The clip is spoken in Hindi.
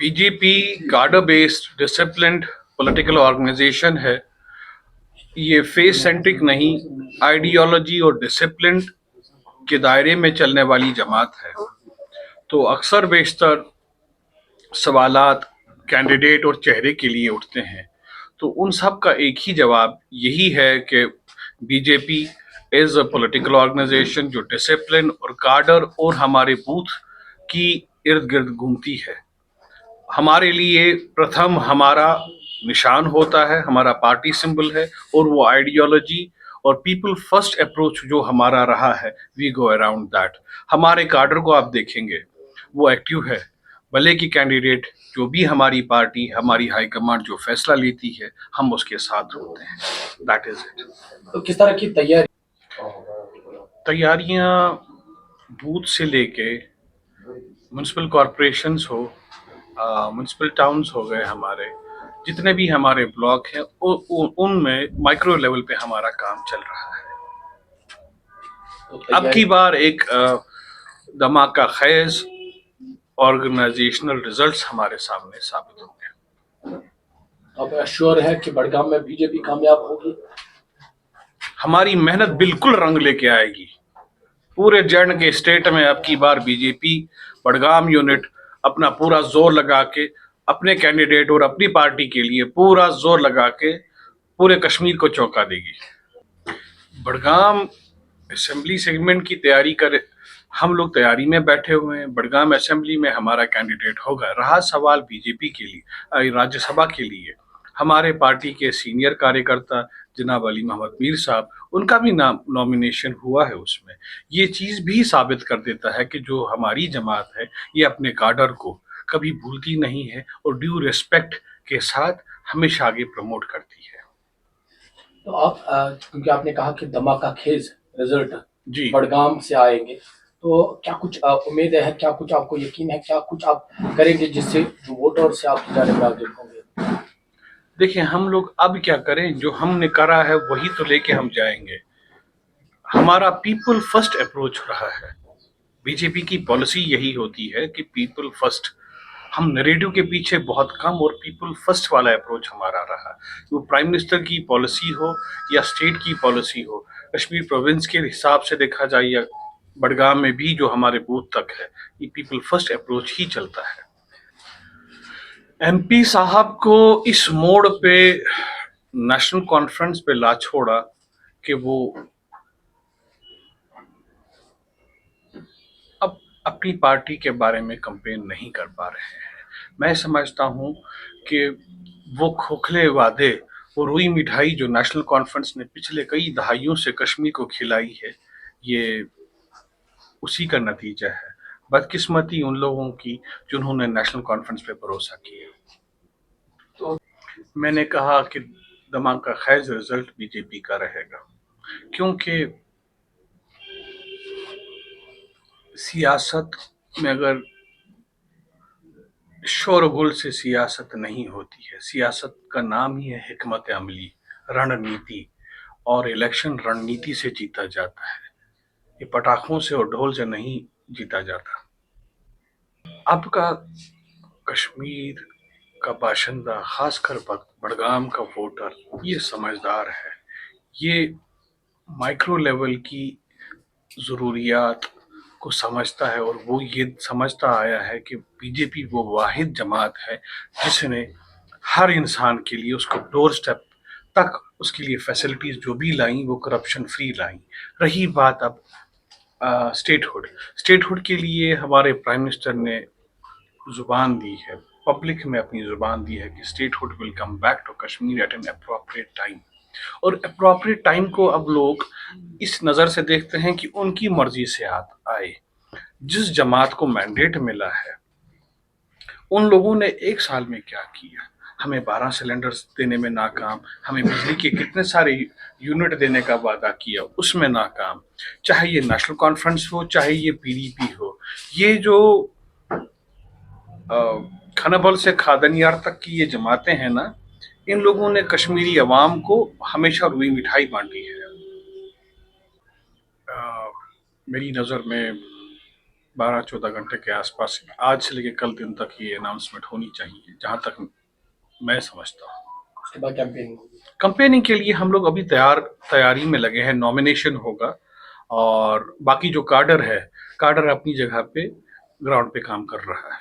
बीजेपी कार्डर बेस्ड डिसिप्लिन्ड पॉलिटिकल ऑर्गेनाइजेशन है। ये फेस सेंट्रिक नहीं, आइडियोलॉजी और डिसिप्लिन के दायरे में चलने वाली जमात है। तो अक्सर बेशतर सवालात कैंडिडेट और चेहरे के लिए उठते हैं। तो उन सब का एक ही जवाब यही है कि BJP is a political organisation जो डिसिप्लिन और कार्डर और हमारे बूथ की इर्द गिर्द घूमती है। हमारे लिए प्रथम हमारा निशान होता है, हमारा पार्टी सिंबल है, और वो आइडियोलॉजी और पीपल फर्स्ट अप्रोच जो हमारा रहा है, वी गो अराउंड दैट। हमारे कार्डर को आप देखेंगे, वो एक्टिव है। भले की कैंडिडेट जो भी हमारी पार्टी, हमारी हाईकमांड जो फैसला लेती है, हम उसके साथ होते हैं। That is it. तो किस तरह की तैयारियां बूथ से लेके म्यूनसिपल कॉरपोरेशंस हो, म्यूनसिपल टाउन्स हो गए, हमारे जितने भी हमारे ब्लॉक हैं उनमें माइक्रो लेवल पे हमारा काम चल रहा है। अब की बार एक धमाका खैज ऑर्गेनाइजेशनल रिजल्ट्स हमारे सामने साबित होंगे। अब श्योर है कि बड़गाम में बीजेपी कामयाब होगी? हमारी मेहनत बिल्कुल रंग लेके आएगी। पूरे जर्न के स्टेट में अब की बार बीजेपी बड़गाम यूनिट अपना पूरा जोर लगा के अपने कैंडिडेट और अपनी पार्टी के लिए पूरा जोर लगा के पूरे कश्मीर को चौंका देगी। बड़गाम असेंबली सेगमेंट की तैयारी कर हम लोग तैयारी में बैठे हुए हैं। बड़गाम असेंबली में हमारा कैंडिडेट होगा। रहा सवाल बीजेपी के लिए, राज्यसभा के लिए, हमारे पार्टी के सीनियर कार्यकर्ता जनाब अली मोहम्मद मीर साहब, उनका भी नाम नॉमिनेशन हुआ है उसमें। ये चीज भी साबित कर देता है कि जो हमारी जमात है ये अपने कार्डर को कभी भूलती नहीं है और ड्यू रिस्पेक्ट के साथ हमेशा आगे प्रमोट करती है। तो आप क्योंकि आपने कहा कि धमाका खेज रिजल्ट जी, बड़गाम से आएंगे, तो क्या कुछ उम्मीद है, क्या कुछ आपको यकीन है, क्या कुछ आप करेंगे जिससे जो वोटर से आपकी जानिब राग़िब होंगे? देखिए हम लोग अब क्या करें, जो हमने करा है वही तो लेके हम जाएंगे। हमारा पीपल फर्स्ट अप्रोच रहा है। बीजेपी की पॉलिसी यही होती है कि पीपल फर्स्ट। हम नरेटिव के पीछे बहुत कम और पीपल फर्स्ट वाला अप्रोच हमारा रहा। वो प्राइम मिनिस्टर की पॉलिसी हो या स्टेट की पॉलिसी हो, कश्मीर प्रोविंस के हिसाब से देखा जाए या बड़गाम में भी जो हमारे बूथ तक है, ये पीपल फर्स्ट अप्रोच ही चलता है। एमपी साहब को इस मोड़ पे नेशनल कॉन्फ्रेंस पे ला छोड़ा कि वो अब अपनी पार्टी के बारे में कंपेन नहीं कर पा रहे हैं। मैं समझता हूं कि वो खोखले वादे, वो रुई मिठाई जो नेशनल कॉन्फ्रेंस ने पिछले कई दहाइयों से कश्मीर को खिलाई है, ये उसी का नतीजा है। बदकिस्मती उन लोगों की जिन्होंने नेशनल कॉन्फ्रेंस पे भरोसा किया। तो मैंने कहा कि धमाका खैज रिजल्ट बीजेपी का रहेगा, क्योंकि सियासत में अगर शोरगुल से सियासत नहीं होती है। सियासत का नाम ही है हिकमत अमली, रणनीति, और इलेक्शन रणनीति से जीता जाता है। ये पटाखों से और ढोल से नहीं जीता जाता। आपका कश्मीर का बाशिंदा, खासकर बड़गाम का वोटर, ये समझदार है। ये माइक्रो लेवल की ज़रूरियात को समझता है और वो ये समझता आया है कि बीजेपी वो वाहिद जमात है जिसने हर इंसान के लिए उसको डोर स्टेप तक उसके लिए फैसिलिटीज जो भी लाई वो करप्शन फ्री लाई। रही बात अब स्टेटहुड के लिए हमारे प्राइम मिनिस्टर ने जुबान दी है, पब्लिक में अपनी जुबान दी है कि statehood will come back to Kashmir at an appropriate time. और अप्रोप्रिएट टाइम को अब लोग इस नज़र से देखते हैं कि उनकी मर्जी से आए। जिस जमात को मैंडेट मिला है उन लोगों ने एक साल में क्या किया? हमें 12 सिलेंडर्स देने में नाकाम, हमें बिजली के कितने सारे यूनिट देने का वादा किया, उसमें नाकाम। चाहे ये नेशनल कॉन्फ्रेंस हो, चाहे ये पीडीपी हो, ये जो खानाबल से खादनियार तक की ये जमातें हैं ना, इन लोगों ने कश्मीरी अवाम को हमेशा रुई मिठाई बांटी है। मेरी नज़र में 12-14 घंटे के आसपास आज से लेकर कल दिन तक ये अनाउंसमेंट होनी चाहिए, जहां तक मैं समझता हूँ। उसके बाद कैंपेनिंग होगी। कंपेनिंग के लिए हम लोग अभी तैयारी में लगे हैं, नॉमिनेशन होगा और बाकी जो कार्डर है, कार्डर अपनी जगह पे ग्राउंड पे काम कर रहा है।